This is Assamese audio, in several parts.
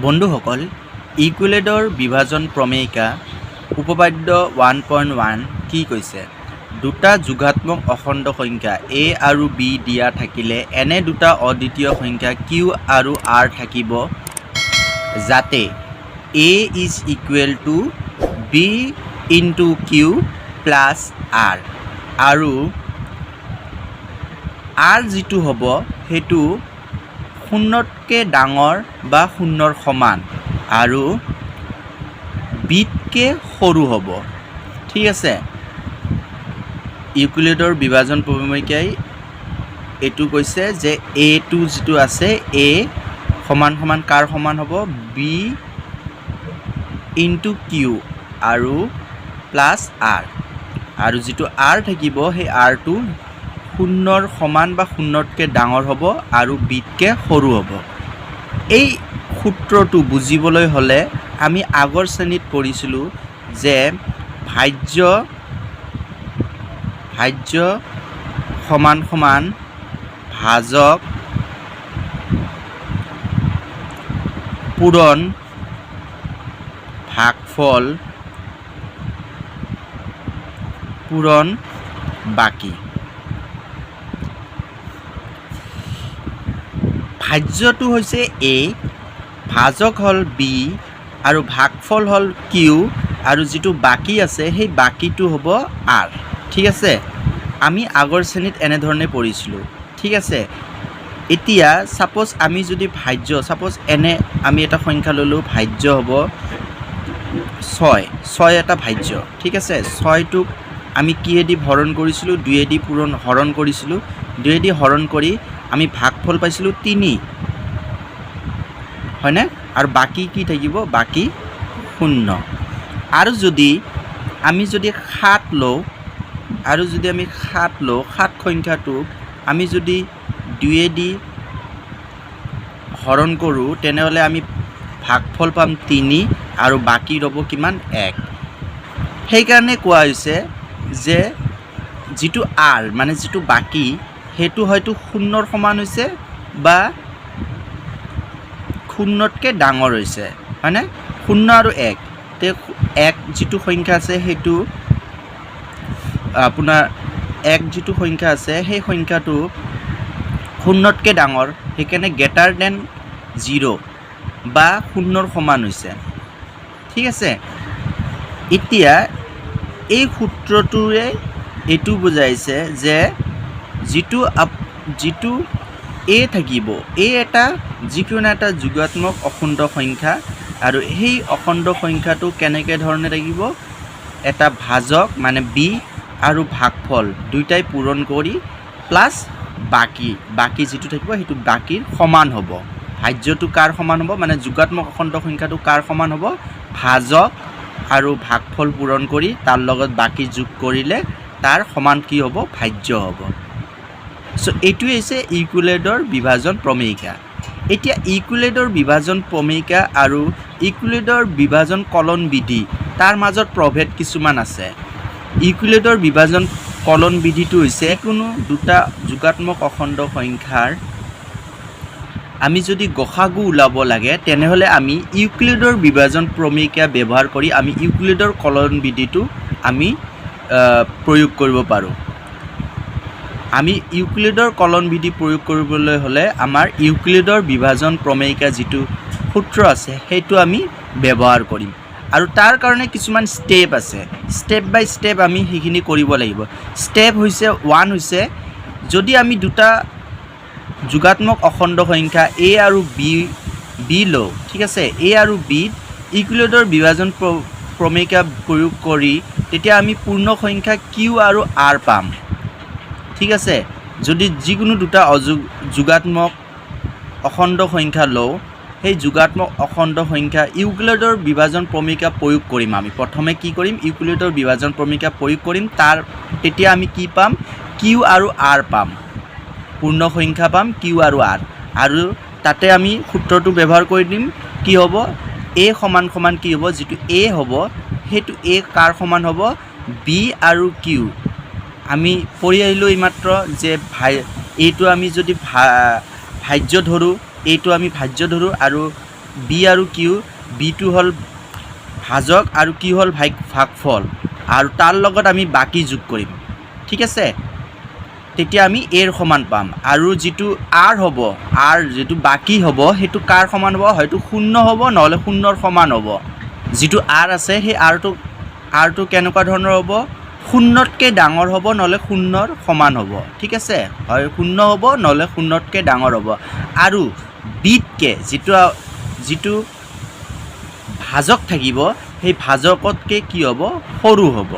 বন্ধুসকল, ইউক্লিডৰ বিভাজন প্ৰমেয়িকা উপপাদ্য 1.1 কি কৈছে? দুটা যোগাত্মক অখণ্ড সংখ্যা a আৰু b দিয়া থাকিলে এনে দুটা অদ্বিতীয় সংখ্যা q আৰু r থাকিব যাতে a is equal to b into q plus r আৰু r যিটো হ'ব সেইটো শূন্যতকৈ ডাঙৰ বা শূন্যৰ সমান আৰু বিতকৈ সৰু হ'ব। ঠিক আছে, ইউক্লিডৰ বিভাজন প্ৰমেয়িকাই এইটো কৈছে যে এটো যিটো আছে এ সমান সমান কাৰ সমান হ'ব? বি ইনটু কিউ আৰু প্লাছ আৰ, আৰু যিটো আৰ থাকিব সেই আৰটো শূন্যৰ সমান বা শূন্যতকৈ ডাঙৰ হ'ব আৰু বিতকৈ সৰু হ'ব। এই সূত্ৰটো বুজিবলৈ হ'লে আমি আগৰ শ্ৰেণীত পঢ়িছিলোঁ যে ভাজ্য সমান সমান ভাজক পূৰণ ভাগফল পূৰণ বাকী। ভাজ্যটো হৈছে a, ভাজক হ'ল b আৰু ভাগফল হ'ল q আৰু যিটো বাকী আছে সেই বাকীটো হ'ব r। ঠিক আছে, আমি আগৰ শ্ৰেণীত এনেধৰণে পঢ়িছিলোঁ। ঠিক আছে, এতিয়া ছাপ'জ আমি যদি ছাপ'জ এনে আমি এটা সংখ্যা ল'লোঁ, ভাজ্য হ'ব 6 এটা ভাজ্য। ঠিক আছে, 6টোক আমি কিয়েদি হৰণ কৰিছিলোঁ? 2 দি হৰণ কৰিছিলোঁ। 2 দি হৰণ কৰি আমি ভাগফল পাইছিলোঁ 3, হয়নে? আৰু বাকী কি থাকিব? বাকী 0। আৰু যদি আমি 7 লওঁ, আৰু যদি আমি 7 লওঁ, 7 সংখ্যাটোক আমি যদি 2 দি হৰণ কৰোঁ তেনেহ'লে আমি ভাগফল পাম 3 আৰু বাকী ৰ'ব কিমান? 1। সেইকাৰণে কোৱা হৈছে যে যিটো r মানে যিটো বাকী সেইটো হয়তো শূন্যৰ সমান হৈছে বা শূন্যতকৈ ডাঙৰ হৈছে, হয়নে? 0 আৰু 1 তে 1 যিটো সংখ্যা আছে সেইটো আপোনাৰ 1 যিটো সংখ্যা আছে সেই সংখ্যাটো শূন্যতকৈ ডাঙৰ, সেইকাৰণে গ্ৰেটাৰ দেন 0 বা শূন্যৰ সমান হৈছে। ঠিক আছে, এতিয়া এই সূত্ৰটোৱে এইটো বুজাইছে যে যিটো a থাকিব, a এটা যিকোনো এটা যোগাত্মক অখণ্ড সংখ্যা, আৰু সেই অখণ্ড সংখ্যাটো কেনেকৈ ধৰণে থাকিব? এটা ভাজক মানে b আৰু ভাগফল দুইটাই পূৰণ কৰি প্লাছ বাকী যিটো থাকিব সেইটো বাকীৰ সমান হ'ব। ভাজ্যটো কাৰ সমান হ'ব? মানে যোগাত্মক অখণ্ড সংখ্যাটো কাৰ সমান হ'ব? ভাজক আৰু ভাগফল পূৰণ কৰি তাৰ লগত বাকী যোগ কৰিলে তাৰ সমান কি হ'ব? ভাজ্য হ'ব। চ' এইটোৱে হৈছে ইউক্লিডৰ বিভাজন প্ৰমেয়িকা। এতিয়া ইউক্লিডৰ বিভাজন প্ৰমেয়িকা আৰু ইউক্লিডৰ বিভাজন কলন বিধি তাৰ মাজত প্ৰভেদ কিছুমান আছে। ইউক্লিডৰ বিভাজন কলন বিধিটো হৈছে কোনো দুটা যোগাত্মক অখণ্ড সংখ্যাৰ আমি যদি গসাগু ওলাব লাগে তেনেহ'লে আমি ইউক্লিডৰ বিভাজন প্ৰমেয়িকা ব্যৱহাৰ কৰি আমি ইউক্লিডৰ কলন বিধিটো আমি প্ৰয়োগ কৰিব পাৰোঁ। আমি ইউক্লিডৰ কলন বিধি প্ৰয়োগ কৰিবলৈ হ'লে আমাৰ ইউক্লিডৰ বিভাজন প্ৰমেয়িকা যিটো সূত্ৰ আছে সেইটো আমি ব্যৱহাৰ কৰিম, আৰু তাৰ কাৰণে কিছুমান ষ্টেপ আছে। ষ্টেপ বাই ষ্টেপ আমি সেইখিনি কৰিব লাগিব। ষ্টেপ হৈছে 1 হৈছে যদি আমি দুটা যোগাত্মক অখণ্ড সংখ্যা a আৰু b লওঁ, ঠিক আছে, a আৰু b ইউক্লিডৰ বিভাজন প্ৰমেয়িকা প্ৰয়োগ কৰি তেতিয়া আমি পূৰ্ণ সংখ্যা q আৰু r পাম। ঠিক আছে, যদি যিকোনো দুটা যোগাত্মক অখণ্ড সংখ্যা লওঁ, সেই যোগাত্মক অখণ্ড সংখ্যা ইউক্লিডৰ বিভাজন প্ৰমেয়িকা প্ৰয়োগ কৰিম। আমি প্ৰথমে কি কৰিম? ইউক্লিডৰ বিভাজন প্ৰমেয়িকা প্ৰয়োগ কৰিম। তেতিয়া আমি কি পাম? q আৰু r পাম, পূৰ্ণ সংখ্যা পাম q আৰু r, আৰু তাতে আমি সূত্ৰটো ব্যৱহাৰ কৰি দিম। কি হ'ব? a সমান সমান কি হ'ব? যিটো a হ'ব সেইটো a কাৰ সমান হ'ব? b আৰু q। আমি পঢ়ি আহিলোঁ এইমাত্ৰ যে এইটো আমি যদি ভাজ্য ধৰোঁ, এইটো আমি ভাজ্য ধৰোঁ, আৰু বি আৰু কিউ, বিটো হ'ল ভাজক আৰু কি হ'ল ভাগফল, আৰু তাৰ লগত আমি বাকী যোগ কৰিম। ঠিক আছে, তেতিয়া আমি এৰ সমান পাম। আৰু যিটো আৰ হ'ব, আৰ যিটো বাকী হ'ব সেইটো কাৰ সমান হ'ব, হয়তো 0 হ'ব নহ'লে 0ৰ সমান হ'ব। যিটো আৰ আছে সেই আৰটো কেনেকুৱা ধৰণৰ হ'ব, 0তকৈ ডাঙৰ হ'ব নহ'লে 0ৰ সমান হ'ব। ঠিক আছে, হয় 0 হ'ব নহ'লে 0তকৈ ডাঙৰ হ'ব। আৰু বিতকৈ যিটো ভাজক থাকিব সেই ভাজকতকৈ কি হ'ব, সৰু হ'ব।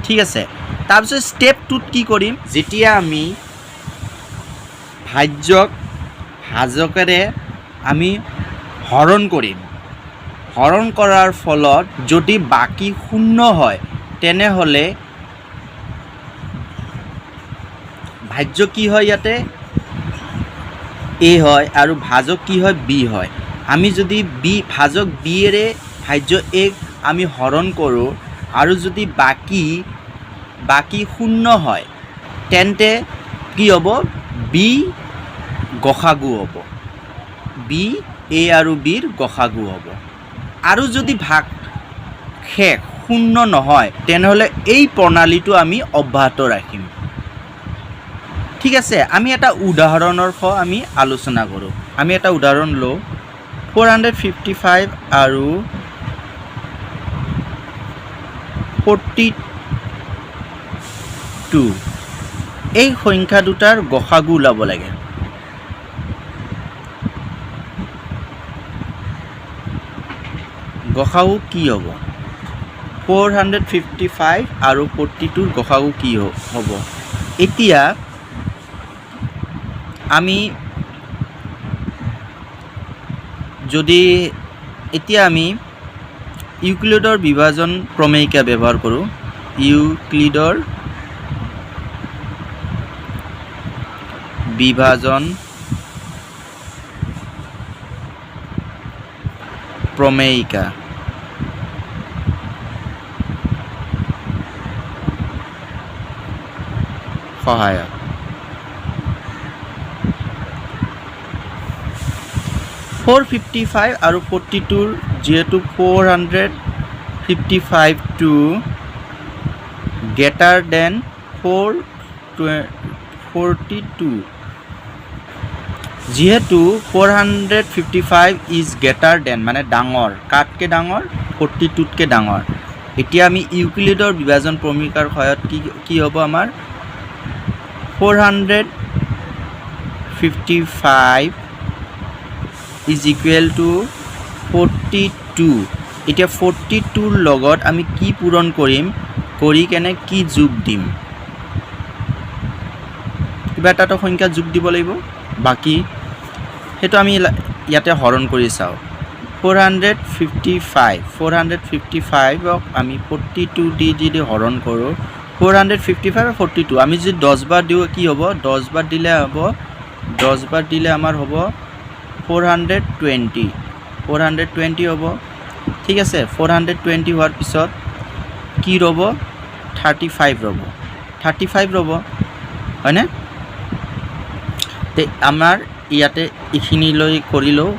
ঠিক আছে, তাৰপিছত ষ্টেপ 2ত কি কৰিম, যেতিয়া আমি ভাজকেৰে আমি হৰণ কৰিম, হৰণ কৰাৰ ফলত যদি বাকী 0 হয় তেনেহ'লে ভাজ্য কি হয়, ইয়াতে এ হয় আৰু ভাজক কি হয়, বি হয়। আমি যদি ভাজক বিৰে ভাজ্য এক আমি হৰণ কৰোঁ আৰু যদি বাকী 0 হয় তেন্তে কি হ'ব, বি গসাগু হ'ব, বি এ আৰু বিৰ গসাগু হ'ব। আৰু যদি শেষ 0 নহয় তেনেহ'লে এই প্ৰণালীটো আমি অব্যাহত ৰাখিম। ঠিক আছে, আমি এটা উদাহৰণৰ আমি আলোচনা কৰোঁ। আমি এটা উদাহৰণ লওঁ, 455 আৰু 42 এই সংখ্যা দুটাৰ গসাগু ওলাব লাগে। গসাগু কি হ'ব, 455 আৰু 42ৰ গসাগু কি হ'ব। এতিয়া আমি ইউক্লিডৰ বিভাজন প্ৰমেয়িকা ব্যৱহাৰ কৰোঁ। ইউক্লিডৰ বিভাজন প্ৰমেয়িকা সহায়ক। 455 আৰু 42ৰ যিহেতু 455টো গ্ৰেটাৰ দেন 442, যিহেতু 455 ইজ গ্ৰেটাৰ দেন মানে ডাঙৰ, কাতকৈ ডাঙৰ, 42তকৈ ডাঙৰ। এতিয়া আমি ইউক্লিডৰ বিভাজন প্ৰমেয়িকাৰ সহায়ত কি হ'ব, আমাৰ 455 ইজ ইকুৱেল টু 42। এতিয়া 42ৰ লগত আমি কি পূৰণ কৰিম, কৰি কেনে কি যোগ দিম, কিবা এটা সংখ্যা যোগ দিব লাগিব। বাকী সেইটো আমি ইয়াতে হৰণ কৰি চাওঁ। 455ক আমি 42 দি হৰণ কৰোঁ। 455 আৰু 42 আমি যদি 10 বাৰ দিওঁ কি হ'ব, 10 বাৰ দিলে হ'ব, 10 বাৰ দিলে আমাৰ হ'ব 420 হ'ব। ঠিক আছে, 420 হোৱাৰ পিছত কি ৰ'ব, 35 ৰ'ব, হয়নে? তে আমাৰ ইয়াতে এইখিনিলৈ কৰিলোঁ।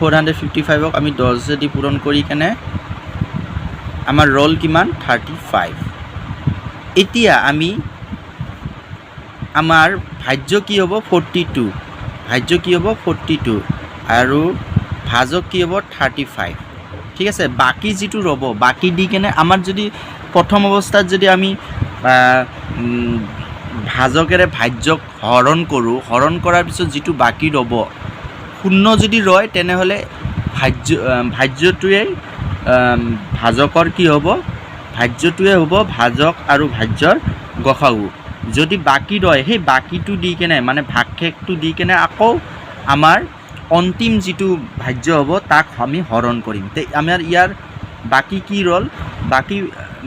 455ক আমি 10 দি পূৰণ কৰি কেনে আমাৰ ৰ'ল কিমান, 35। এতিয়া আমাৰ ভাজ্য কি হ'ব, 42, আৰু ভাজক কি হ'ব, 35। ঠিক আছে, বাকী যিটো ৰ'ব, বাকী দি কেনে আমাৰ যদি প্ৰথম অৱস্থাত যদি আমি ভাজকেৰে ভাজ্যক হৰণ কৰোঁ, হৰণ কৰাৰ পিছত যিটো বাকী ৰ'ব, 0 যদি ৰয় তেনেহ'লে ভাজ্যটোৱে ভাজকৰ কি হ'ব, ভাজ্যটোৱে হ'ব ভাজক আৰু ভাজ্যৰ গসাগু। যদি বাকী ৰয় সেই বাকীটো দি কেনে মানে ভাগশেষটো দি কেনে আকৌ আমাৰ অন্তিম যিটো ভাজ্য হ'ব তাক আমি হৰণ কৰিম। তে আমাৰ ইয়াৰ বাকী কি ৰ'ল,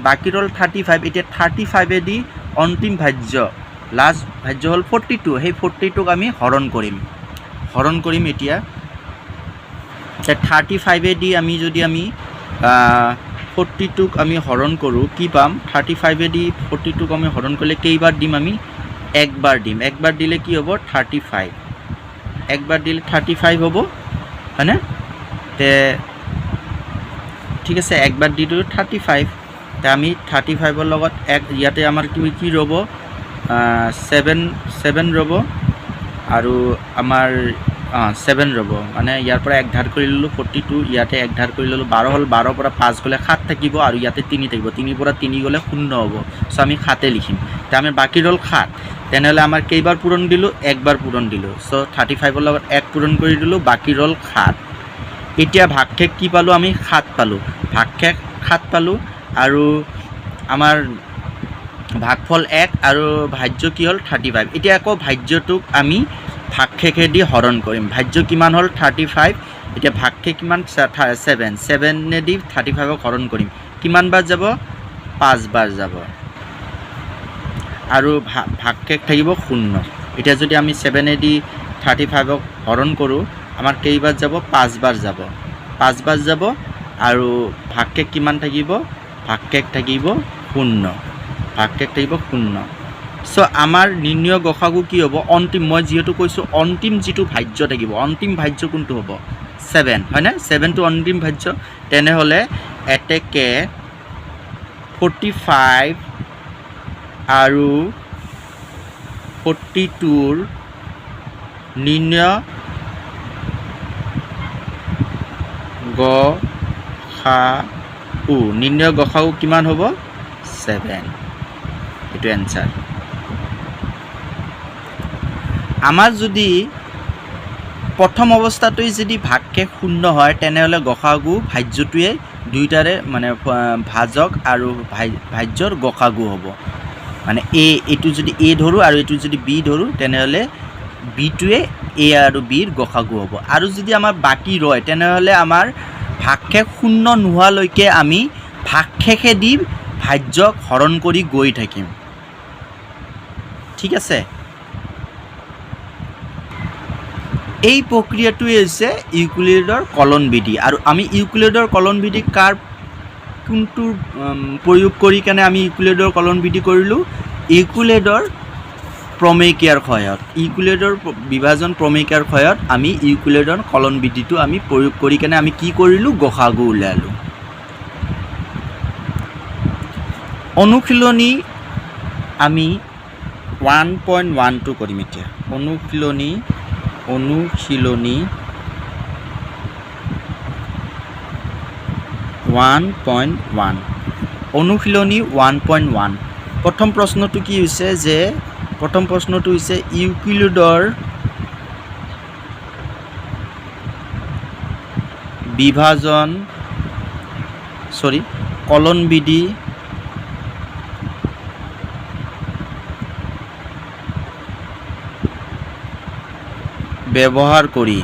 বাকী ৰ'ল 35। এতিয়া 35 অন্তিম ভাজ্য, লাষ্ট ভাজ্য হ'ল 42, সেই 42ক আমি হৰণ কৰিম। এতিয়া 35 আমি যদি 42ক আমি হৰণ কৰোঁ কি পাম, 35 42ক আমি হৰণ কৰিলে কেইবাৰ দিম, আমি একবাৰ দিম। একবাৰ দিলে কি হ'ব, 35, একবাৰ দিলে 35 হ'ব হয়নে তে ঠিক আছে একবাৰ দি দিলোঁ 35 তে আমি 35ৰ লগত এক ইয়াতে আমাৰ কি ৰ'ব 7 ৰ'ব আৰু আমাৰ 7 ৰ'ব মানে ইয়াৰ পৰা এক ধাৰ কৰি ল'লোঁ 42 ইয়াতে এক ধাৰ কৰি ল'লোঁ 12 হ'ল 12 পৰা 5 গ'লে 7 থাকিব আৰু ইয়াতে 3 থাকিব 3 পৰা 3 গ'লে 0 হ'ব সো আমি 7 লিখিম তে আমাৰ বাকী ৰ'ল 7 তেনেহ'লে আমাৰ কেইবাৰ পূৰণ দিলোঁ একবাৰ পূৰণ দিলোঁ সো 35ৰ লগত এক পূৰণ কৰি দিলোঁ বাকী ৰ'ল 7 এতিয়া ভাগশেষ কি পালোঁ আমি 7 পালোঁ ভাগশেষ 7 পালোঁ আৰু আমাৰ ভাগফল 1 আৰু ভাজ্য কি হ'ল 35 এতিয়া আকৌ ভাজ্যটোক আমি ভাগশেষেদি হৰণ কৰিম ভাজ্য কিমান হ'ল 35 এতিয়া ভাগশেষ কিমান 7 নেদি 35ক হৰণ কৰিম কিমান বাৰ যাব 5 বাৰ যাব আৰু ভাগশেষ থাকিব 0 এতিয়া যদি আমি 7 দি 35ক হৰণ কৰোঁ আমাৰ কেইবাৰ যাব 5 বাৰ যাব 5 বাৰ যাব আৰু ভাগশেষ কিমান থাকিব ভাগশেষ থাকিব 0 ভাগশেষ থাকিব 0 সো আমাৰ নিৰ্ণয় গসাগু কি হ'ব অন্তিম মই যেহেতু কৈছোঁ অন্তিম যিটো ভাজ্য থাকিব অন্তিম ভাজ্য কোনটো হ'ব 7 হয়নে 7 টো অন্তিম ভাজ্য তেনেহ'লে এতেকে 45 আৰু 42ৰ নিৰ্ণয় গসাগু নিৰ্ণয় গসাগু কিমান হ'ব 7 এইটো এনসাৰ আমাৰ যদি প্ৰথম অৱস্থাটোই যদি ভাগশেষ 0 হয় তেনেহ'লে গসাগু ভাজ্যটোৱে দুইটাৰে মানে ভাজক আৰু ভাজ্যৰ গসাগু হ'ব মানে এইটো যদি এ ধৰোঁ আৰু এইটো যদি বি ধৰোঁ তেনেহ'লে বিটোৱে এ আৰু বিৰ গসাগু হ'ব আৰু যদি আমাৰ বাকী ৰয় তেনেহ'লে আমাৰ ভাগশেষ 0 নোহোৱালৈকে আমি ভাগশেষেদি ভাজ্যক হৰণ কৰি গৈ থাকিম ঠিক আছে এই প্ৰক্ৰিয়াটোৱে হৈছে ইউক্লিডৰ কলন বিধি আৰু আমি ইউক্লিডৰ কলন বিধি কাৰ কোনটো প্ৰয়োগ কৰি কেনে আমি ইউক্লিডৰ কলন বিধি কৰিলোঁ ইউক্লিডৰ প্ৰমেয়িকাৰ সহায়ত ইউক্লিডৰ বিভাজন প্ৰমেয়িকাৰ সহায়ত আমি ইউক্লিডৰ কলন বিধিটো আমি প্ৰয়োগ কৰি কেনে আমি কি কৰিলোঁ গসাগু উলিয়ালোঁ অনুশীলনী আমি 1.12 কৰিম এতিয়া অনুশীলনী 1.1 অনুশীলনী 1.1 প্ৰথম প্ৰশ্নটো কি হৈছে যে প্ৰথম প্ৰশ্নটো হৈছে ইউক্লিডৰ বিভাজন কলন বিধি ব্যৱহাৰ কৰি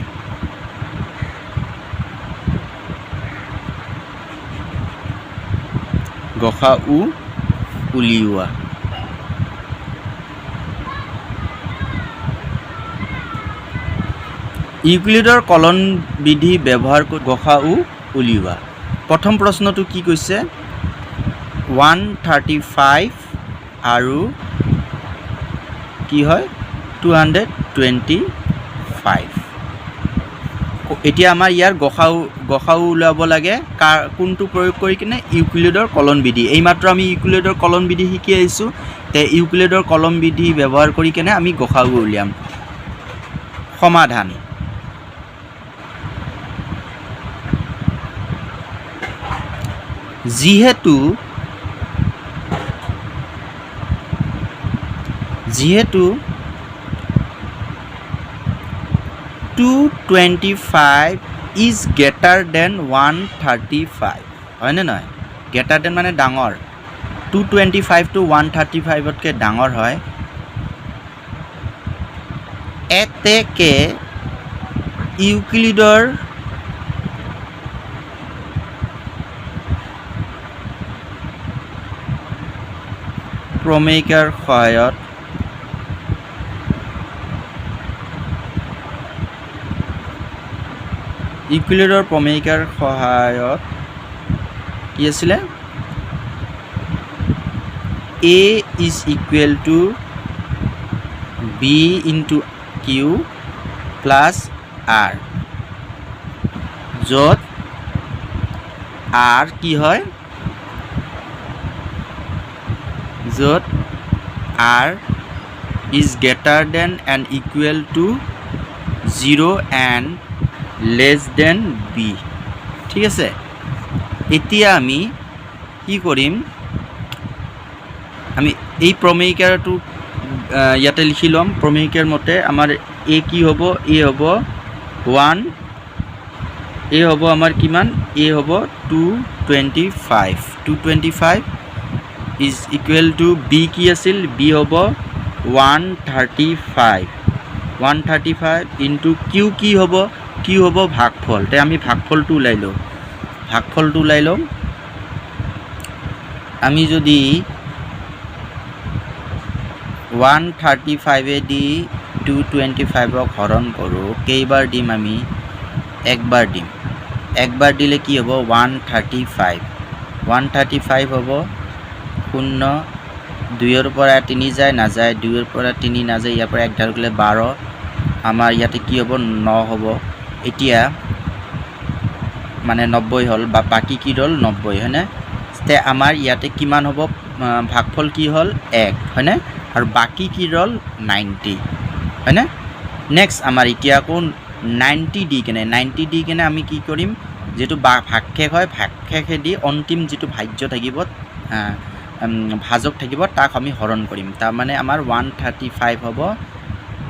গসাগু উলিওৱা ইউক্লিডৰ কলন বিধি ব্যৱহাৰ কৰি গসাগু উলিওৱা প্ৰথম প্ৰশ্নটো কি কৈছে 135 আৰু কি হয় 225 এতিয়া আমাৰ ইয়াৰ গসাগু উলিয়াব লাগে কোনটো প্ৰয়োগ কৰি কিনে ইউক্লিডৰ কলন বিধি এইমাত্ৰ আমি ইউক্লিডৰ কলন বিধি শিকি আহিছোঁ তে ইউক্লিডৰ কলন বিধি ব্যৱহাৰ কৰি কিনে আমি গসাগু উলিয়াম সমাধান যিহেতু 225 is greater than 135 হয়নে নহয় greater than মানে ডাঙৰ 225 to 135 তকৈ ডাঙৰ হয় এতেকে ইউক্লিডৰ প্ৰমেয়িকাৰ সহায়ত ইউক্লিডৰ প্ৰমেয়িকাৰ সহায়ত কি আছিলে a is equal to b into q plus R, য'ত আৰ কি হয়, য'ত R is greater than and equal to 0 and less than B. ঠিক আছে, এতিয়া আমি কি কৰিম, আমি এই প্ৰমেয়িকাটো ইয়াতে লিখি ল'ম। প্ৰমেয়িকাৰ মতে আমাৰ এ কি হ'ব, এ হ'ব 1, এ হ'ব আমাৰ কিমান, এ হ'ব 225 ইজ ইকুৱেল টু বি কি আছিল, বি হ'ব 135 ইনটু কিউ কি হ'ব, কিউ হ'ব ভাগফল। তে আমি ভাগফলটো ওলাই লওঁ, আমি যদি 135 দি 225ক হৰণ কৰোঁ, কেইবাৰ দিম আমি, একবাৰ দিম, একবাৰ দিলে কি হ'ব 135 হ'ব 0, 2ৰ পৰা 3 যায় নাযায়, 2ৰ পৰা 3 নাযায়, ইয়াৰ পৰা 1 ধাৰ কৰিলে 12, আমাৰ ইয়াতে কি হ'ব 9 হ'ব। এতিয়া মানে 90 হ'ল, বা বাকী কি ৰ'ল 90, হয়নে? তে আমাৰ ইয়াতে কিমান হ'ব, ভাগফল কি হ'ল 1, হয়নে? আৰু বাকী কি ৰ'ল 90, হয়নে? নেক্সট আমাৰ এতিয়া আকৌ 90 দি কেনে আমি কি কৰিম, যিটো ভাগশেষ হয়, ভাগশেষেদি অন্তিম যিটো ভাজ্য থাকিব, ভাজক থাকিব, তাক আমি হৰণ কৰিম। তাৰমানে আমাৰ 135 হ'ব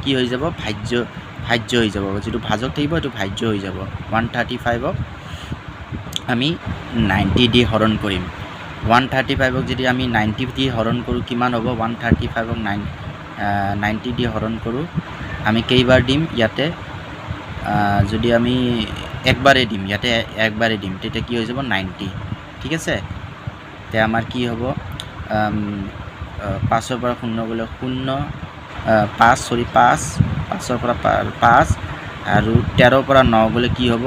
কি হৈ যাব, ভাজ্য হৈ যাব, যিটো ভাজক থাকিব সেইটো ভাজ্য হৈ যাব। 135ক আমি 90 দি হৰণ কৰিম। 135ক যদি আমি 90 দি হৰণ কৰোঁ কিমান হ'ব, 135ক 90 দি হৰণ কৰোঁ, আমি কেইবাৰ দিম, ইয়াতে যদি আমি একবাৰে দিম, ইয়াতে একবাৰে দিম, তেতিয়া কি হৈ যাব 90। ঠিক আছে, তে আমাৰ কি হ'ব, 5ৰ পৰা 0 গ'লে 0, 5 5ৰ পৰা 5, আৰু 13ৰ পৰা 9 গ'লে কি হ'ব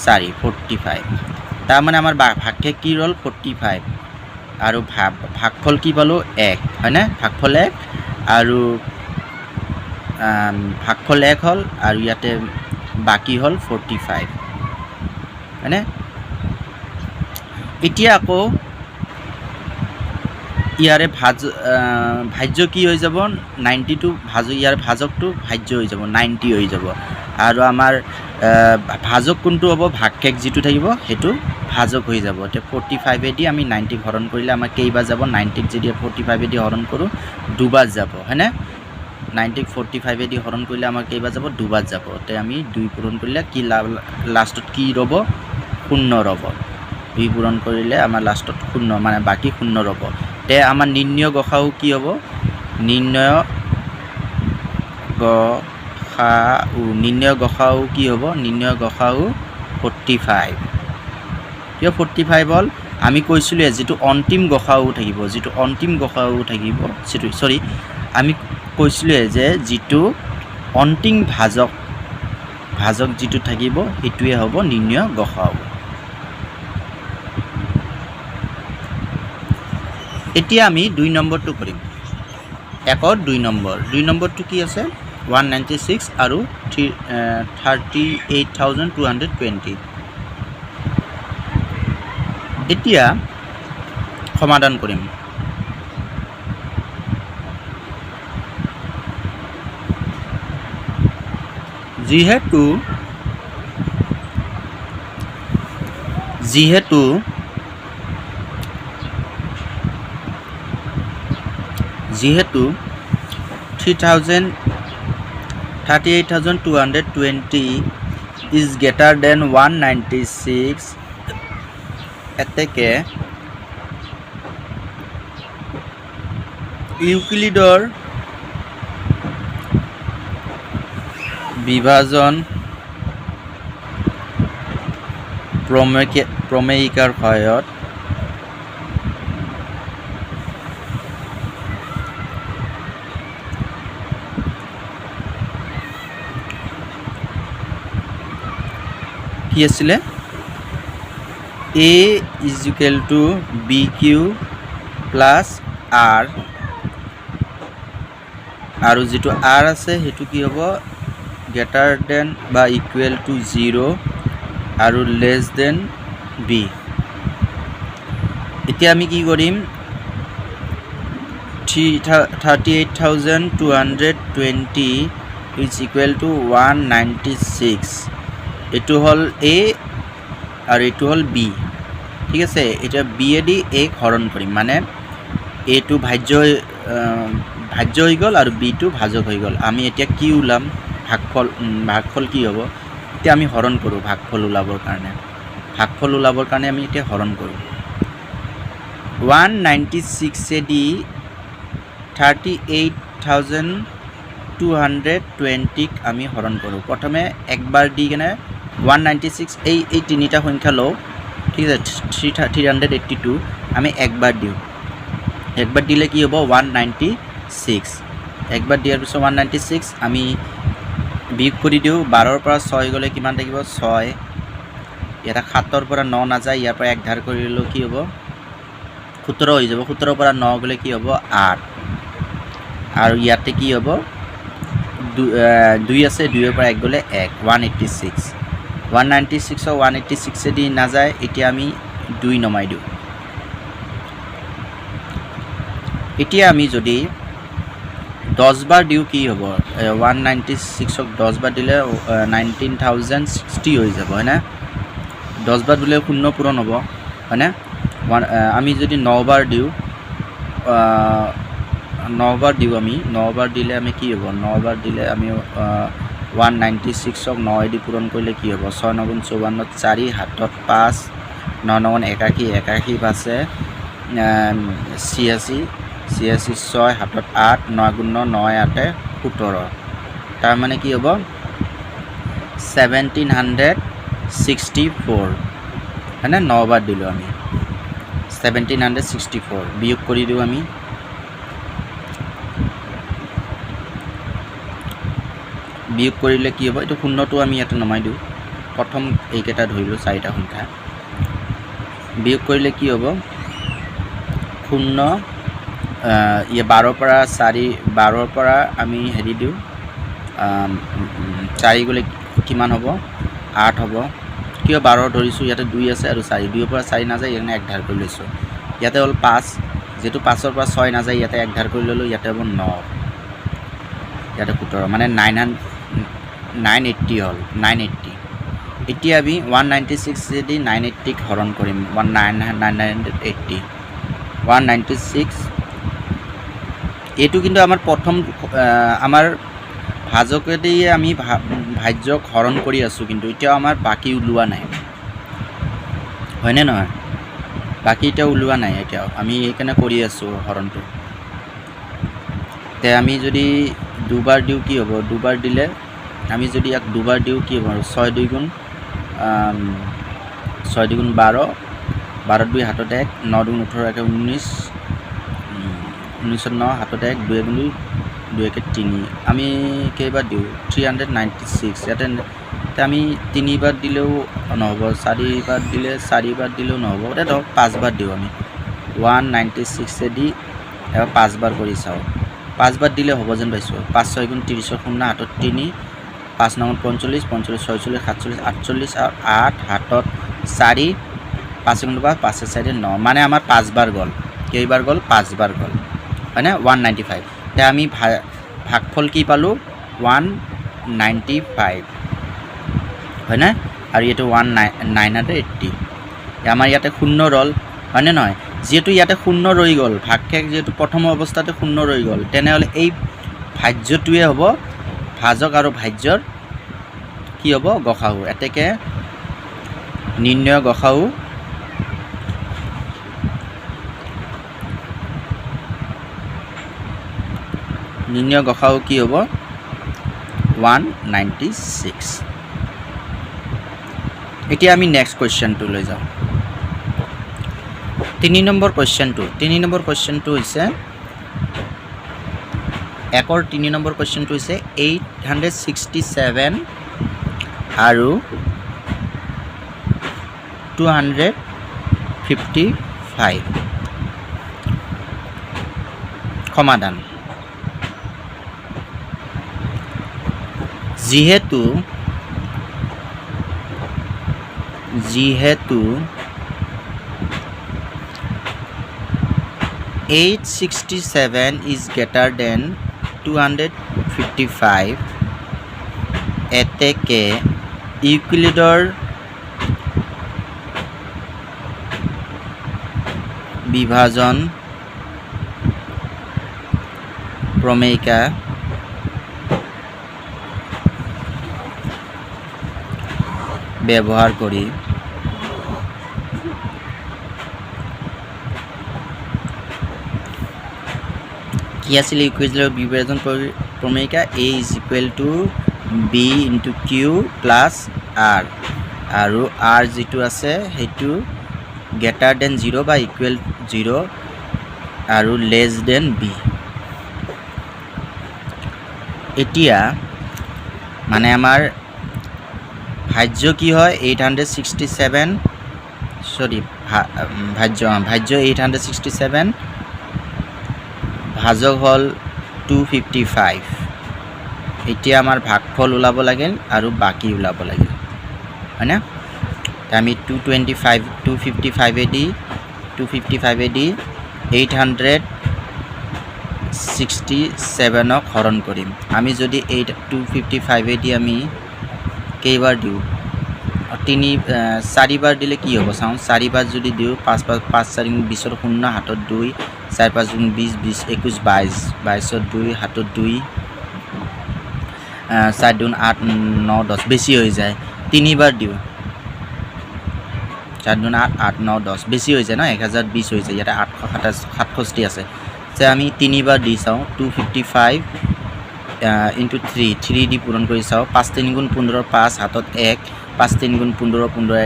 4, 45। তাৰমানে আমাৰ ভাগশেষ কি ৰ'ল 45, আৰু ভাগফল কি পালোঁ 1, হয়নে? ভাগফল 1, আৰু ভাগফল 1 হ'ল, আৰু ইয়াতে বাকী হ'ল 45, হয়নে? এতিয়া আকৌ ইয়াৰে ভাজ্য কি হৈ যাব, 90টো ইয়াৰ ভাজকটো ভাজ্য হৈ যাব, 90 হৈ যাব। আৰু আমাৰ ভাজক কোনটো হ'ব, ভাগশেষ যিটো থাকিব সেইটো ভাজক হৈ যাব। এতিয়া 45 দি আমি 90 হৰণ কৰিলে আমাৰ কেইবাৰ যাব, 90ক যদি 45 দি হৰণ কৰোঁ 2বাৰ যাব, হয়নে? 90ক 45 দি হৰণ কৰিলে আমাৰ কেইবাৰ যাব, 2বাৰ যাব। তে আমি 2 পূৰণ কৰিলে কি লাষ্টত কি ৰ'ব, 0 ৰ'ব। 2 পূৰণ কৰিলে আমাৰ লাষ্টত 0, মানে বাকী 0 ৰ'ব। তে আমাৰ নিৰ্ণয় গসাউ কি হ'ব, নিৰ্ণয় গসাউ কি হ'ব, নিৰ্ণয় গসাউ 45। কিয় 45 হ'ল, আমি কৈছিলোঁ যিটো অন্তিম গসাউ থাকিব, আমি কৈছিলোঁ যে যিটো অন্তিম ভাজক যিটো থাকিব সেইটোৱে হ'ব নিৰ্ণয় গসাউ। এতিয়া আমি 2 নম্বৰটো কৰিম। 1ৰ 2 নম্বৰটো কি আছে, 196 আৰু 38,220। এতিয়া সমাধান কৰিম। যিহেতু যিহেতু 38,220 is greater than 196, এতেকে ইউক্লিডৰ বিভাজন প্ৰমেয়িকাৰ সহায়ত কি আছিলে, A is equal to BQ plus R, আৰু যিটো R আছে সেইটো কি হ'ব গ্ৰেটাৰ দেন বা ইকুৱেল টু 0 আৰু লেছ দেন বি। এতিয়া আমি কি কৰিম 38,220 ইজ ইকুৱেল টু 196 এইটো হ'ল এ আৰু এইটো হ'ল বি ঠিক আছে। এতিয়া বি এ দি এ হৰণ কৰিম মানে এটো ভাজ্য হৈ গ'ল আৰু বিটো ভাজক হৈ গ'ল। আমি এতিয়া কি ওলাম ভাগফল কি হ'ব এতিয়া আমি হৰণ কৰোঁ ভাগফল ওলাবৰ কাৰণে আমি এতিয়া হৰণ কৰোঁ 196 দি 38,220 আমি হৰণ কৰোঁ। প্ৰথমে একবাৰ দি কেনে 196 এই তিনিটা সংখ্যা লওঁ ঠিক আছে 382 আমি একবাৰ দিওঁ। একবাৰ দিলে কি হ'ব 196 একবাৰ দিয়াৰ পিছত 196 আমি বিয়োগ কৰি দিওঁ 12ৰ পৰা 6 গ'লে কিমান থাকিব 6 ইয়াতে 7ৰ পৰা 9 নাযায় ইয়াৰ পৰা 1 ধাৰ কৰিলেও কি হ'ব 17 হৈ যাব 17ৰ পৰা 9 গ'লে কি হ'ব 8 আৰু ইয়াতে কি হ'ব 2 আছে 2ৰ পৰা 1 গ'লে 1 186 196 186 দি নাযায় এতিয়া আমি 2 নমাই দিওঁ। এতিয়া আমি যদি 10 বাৰ দিওঁ কি হ'ব 196ক 10 বাৰ দিলে 19,060 হৈ যাব হয়নে 10 বাৰ দিলে 0 পূৰণ হ'ব হয়নে। আমি যদি 9 বাৰ দিওঁ 9 বাৰ দিওঁ আমি 9 বাৰ দিলে আমি কি হ'ব 9 বাৰ দিলে আমি 196ক 9 দি পূৰণ কৰিলে কি হ'ব 6 9 54 4 হাতত 5 9 9 81 আছে 86 6 হাতত 8 9 9 8 17 তাৰ মানে কি হ'ব 1764 হয়নে 9 বাৰ দিলোঁ আমি 1764 বিয়োগ কৰি দিওঁ আমি বিয়োগ কৰিলে কি হ'ব এইটো শূন্যটো আমি ইয়াতে নমাই দিওঁ প্ৰথম এইকেইটা ধৰিলোঁ 4টা সংখ্যা বিয়োগ কৰিলে কি হ'ব 0 12ৰ পৰা 12ৰ পৰা আমি হেৰি দিওঁ 4 গ'লে কিমান হ'ব 8 হ'ব কিয় 12 ধৰিছোঁ ইয়াতে 2 আছে আৰু 4 2ৰ পৰা 4 নাযায় ইয়াতে 1 ধাৰ কৰি লৈছোঁ ইয়াতে হ'ল 5 যেহেতু 5ৰ পৰা 6 নাযায় ইয়াতে 1 ধাৰ কৰি ল'লোঁ ইয়াতে হ'ব 9 ইয়াতে 17 মানে 980 হ'ল 980 এতিয়া আমি 196 যদি 980ক হৰণ কৰিম 196 এইটো কিন্তু আমাৰ প্ৰথম আমাৰ ভাজকেদি আমি ভাজ্যক হৰণ কৰি আছোঁ কিন্তু এতিয়াও আমাৰ বাকী ওলোৱা নাই হয়নে নহয় বাকী এতিয়াও ওলোৱা নাই এতিয়াও আমি এইকাৰণে কৰি আছোঁ হৰণটো তে আমি যদি দুবাৰ দিওঁ কি হ'ব দুবাৰ দিলে আমি যদি ইয়াক দুবাৰ দিওঁ কি হ'ব 6 2 গুণ 12 12 2 হাতত 1 9 2 18 1 19 19 9 হাতত 1 2 গুণ 2 1 3 আমি কেইবাৰ দিওঁ 396 ইয়াতে আমি 3 বাৰ দিলেও নহ'ব 4 বাৰ দিলেও নহ'ব এতিয়া ধৰক 5 বাৰ দিওঁ আমি 196 দি এবাৰ 5 বাৰ কৰি চাওঁ 5 বাৰ দিলে হ'ব যেন পাইছোঁ 5 6 গুণ 30 0 হাতত 3 5 9 45 45 46 47 48 আৰু 8 হাতত 4 5 গুণ 5 4 9 মানে আমাৰ 5 বাৰ গ'ল কেইবাৰ গ'ল 5 বাৰ গ'ল হয়নে 195 এতিয়া আমি ভাগফল কি পালোঁ 195 হয়নে আৰু এইটো 1980 আমাৰ ইয়াতে 0 ৰ'ল হয়নে নহয় যেহেতু ইয়াতে 0 ৰৈ গ'ল ভাগশেষ যেহেতু প্ৰথম অৱস্থাতে 0 ৰৈ গ'ল তেনেহ'লে এই ভাজ্যটোৱে হ'ব ভাজক আৰু ভাজ্যৰ কি হ'ব গসাউ এতেকে নিৰ্ণয় গসাউ কি হ'ব 196 এতিয়া আমি নেক্সট কুৱেশ্যনটো লৈ যাওঁ 3 নম্বৰ কুৱেশ্যনটো হৈছে একৰ 3 নম্বৰ কুৱেশ্যনটো হৈছে 867 আৰু 255 সমাধান যিহেতু 867 is greater than 255 এতেকে ইউক্লিডৰ বিভাজন প্ৰমেয়িকা ব্যৱহাৰ কৰি কি আছিল ইকুইডৰ বিভাজন প্ৰমেয়িকা a is equal to b into q plus r আৰু r যেটো আছে হেতু greater than 0 বা equal 0 আৰু less than b এতিয়া মানে আমাৰ ভাজ্য কি হয় 867 সৰি ভাজ্য 867 ভাজক হল 255 এতিয়া আমাৰ ভাগফল ওলাব লাগিল আৰু বাকি ওলাব লাগিল হয়না আমি 255 এদি 867 ক হৰণ কৰিম আমি যদি 255 এদি আমি কেইবাৰ দিও 4 বাৰ দিলে কি হ'ব চাও 4 বাৰ যদি দিও 5 4 20 ৰ 0 হাতত 2 4 5 20 20 21 22 22 ৰ 2 হাতত 2 4 2 8 9 10 বেছি হৈ যায় 3 বাৰ দিও 4 2 8 8 9 10 বেছি হৈ যায় না 1020 হৈ যায় এটা 867 আছে যে আমি 3 বাৰ দি চাও 255 into 3 দি পূৰণ কৰি চাও 5 3 গুণ 15 5 হাতত 1 5 3 গুণ 15 15 1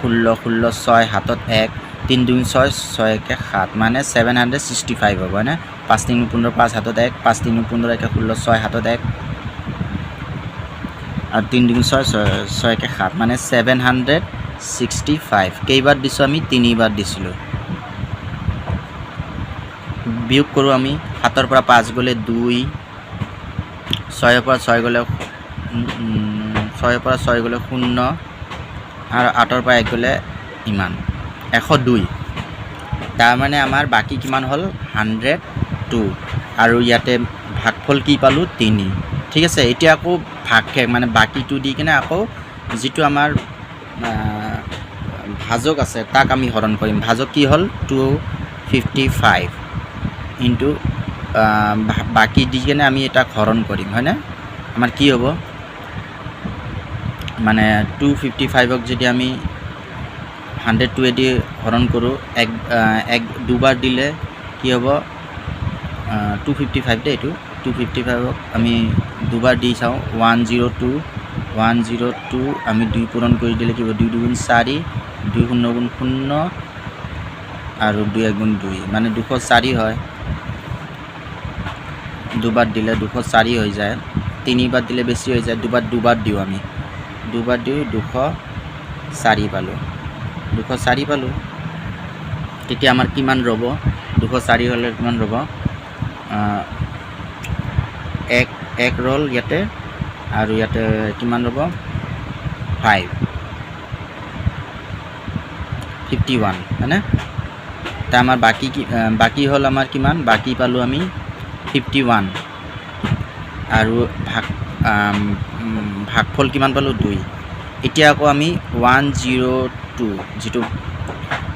16 16 6 হাতত 1 3 2 6 6 1 7 মানে 765 হ'ব না 5 3 15 5 হাতত 1 5 3 15 1 16 6 হাতত 1 আর 3 2 6 6 1 7 মানে 765 কেইবাৰ দিছো আমি 3 বাৰ দিছিলো বিয়োগ কৰো আমি 7 ৰ পৰা 5 গলে 2 6 ৰ পৰা 6 গলে 6 ৰ পৰা 6 গলে 0 আৰু 8 ৰ পৰা 1 গলে ইমান 102 তাৰ মানে আমাৰ বাকি কিমান হল 102 আৰু ইয়াতে ভাগফল কি পালো 3 ঠিক আছে এতিয়া আকৌ ভাগকে মানে বাকিটো দি কিনে আকৌ যেটো আমাৰ ভাজক আছে তাক আমি হৰণ কৰিম ভাজক কি হল 255 ইনটু বাকি দি কিনে আমি এটা হৰণ কৰিম হয় না আমাৰ কি হ'ব মানে 255 ক যদি আমি 102 এদি হৰণ কৰো এক দুবাৰ দিলে কি হ'ব 255 দে এটো 255 ক আমি দুবাৰ দি চাও 102 আমি 2 পূৰণ কৰি দিলে কি হ'ব 2 2 গুণ 4 2 0 গুণ 0 আৰু 2 গুণ 2 মানে 204 হয় দুবাৰ দিলে 204 হৈ যায় তিনিবাৰ দিলে বেছি হৈ যায় দুবাৰ দিও আমি দুবাৰ দিও 204 পালো 204 পালো তেতিয়া আমাৰ কিমান ৰব 204 হলে কিমান ৰব এক ৰল ইয়াতে আৰু ইয়াতে কিমান ৰব 51 হয়নে তা আমাৰ বাকি হল আমাৰ কিমান বাকি পালো আমি 51 আৰু ভাগফল কিমান পালো 2 এতিয়া আকৌ আমি 102 যেটো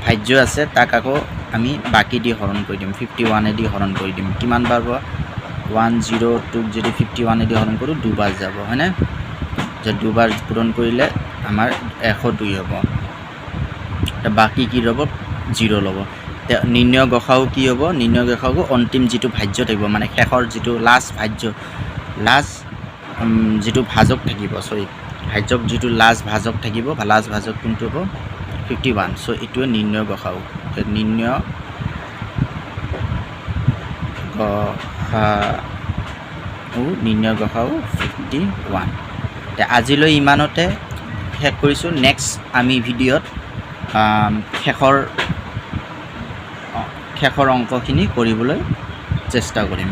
ভাজ্য আছে তাক আকৌ আমি বাকি দি হৰণ কৰি দিম 51 এ দি হৰণ কৰি দিম কিমান বাৰ 102 যদি 51 এ দি হৰণ কৰো দুবাৰ যাব হয়নে যে দুবাৰ পূৰণ কৰিলে আমাৰ 102 হ'ব তা বাকি কি ৰব 0 লব নিৰ্ণয় গসাও কি হ'ব নিৰ্ণয় গসাও অন্তিম যেটো ভাজ্য থাকিব মানে শেষৰ যেটো লাস্ট ভাজ্য লাস্ট যেটো ভাজক থাকিব সৰি ভাজক যেটো লাস্ট ভাজক থাকিব লাস্ট ভাজক কোনটো হ'ব 51 সো এটো নিৰ্ণয় গসাও নিৰ্ণয় গসাও 51 তে আজিলৈ ইমানতে শেষ কৰিছো নেক্সট আমি ভিডিঅত শেষৰ অংকখিনি কৰিবলৈ চেষ্টা কৰিম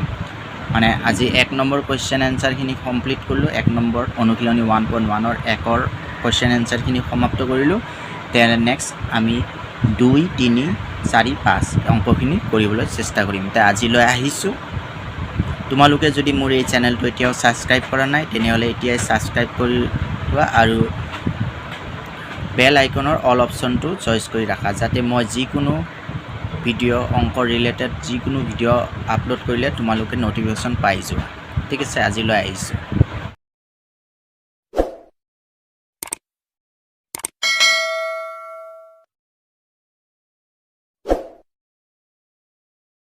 মানে আজি 1 নম্বৰ কোৱেশ্চন এনসাৰখিনি কমপ্লিট কৰিলোঁ 1 নম্বৰ অনুশীলনী 1.1 একৰ কোৱেশ্চন এনসাৰখিনি সমাপ্ত কৰিলোঁ তেনে নেক্সট আমি 2 3 4 5 অংকখিনি কৰিবলৈ চেষ্টা কৰিম তে আজিলৈ আহিছোঁ তোমালোকে যদি মোৰ এই চেনেলটো এতিয়াও সাবস্ক্ৰাইব কৰা নাই তেনেহলে এতিয়াই সাবস্ক্ৰাইব কৰি লোৱা আৰু বেল আইকনৰ অল অপশনটো চয়েস কৰি ৰাখা যাতে মই যিকোনো ভিডিঅ' অংক ৰিলেটেড যিকোনো ভিডিঅ' আপলোড কৰিলে তোমালোকে নটিফিকেশ্যন পাই যোৱা ঠিক আছে আজিলৈ আহিছোঁ